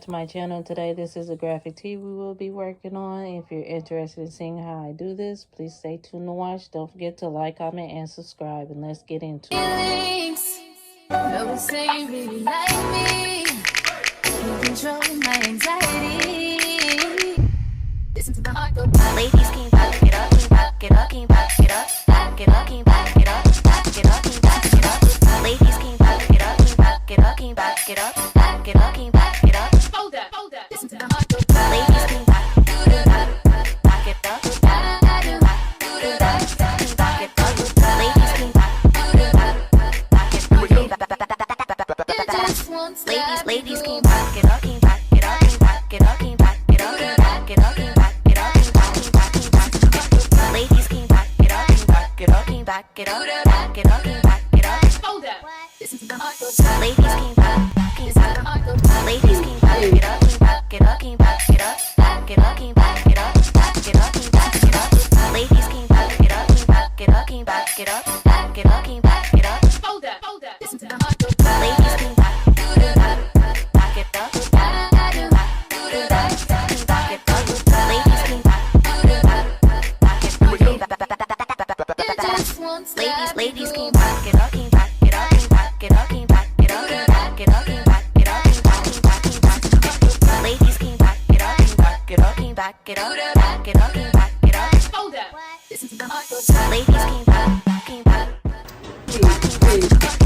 back to my channel. Today this is a graphic tee we will be working on. If you're interested in seeing how I do this, please stay tuned to watch. Don't forget to like, comment, and subscribe, and let's get into it. No, say you really like me. You control my anxiety. Listen to the heart go. Ladies, can you back it up, can you back it up, can you back it up, back it up, can you back it up, back it up, can you back it up. Ladies, can you back it up, can you back it up, can you back it up, back it up, can you back it up. Hold that, hold that. Listen to the heart go. Ladies, can you back it up, back it up, back it up, can you back it up. Ladies, can you back it up, back it up, ladies, can you back it up, can you back it up, can you back it up, can you back it up, can you back it up, can you back it up, can you back it up, can you back it up. Ladies, can you back it up, can you back it up, can you back it up, back it up, can you back it up. Hold that. Listen to the heart go. Ladies, can you back, can you back, ladies, can you back it up, can you back it up, can you back it up, back it up, can you back it up, back it up, can you back it up. Ladies, can you back it up, can you back it up, can you back it up, back it up, can you back it up. Hold that, hold that. Listen to the heart go. Ladies, can you back it up, back it up, back it up, can you back it up. Ladies, can you back it up, back it up, ladies, can you back it up, can you back it up, can you back it up, can you back it up, can you back it up, can you back it up, can you back it up, can you back it up. Ladies, can you back it up, can you back it up, can you back it up, back it up, can you back it up. Hold that. Listen to the heart go. Ladies, can you back, can you back, can you back, can you back.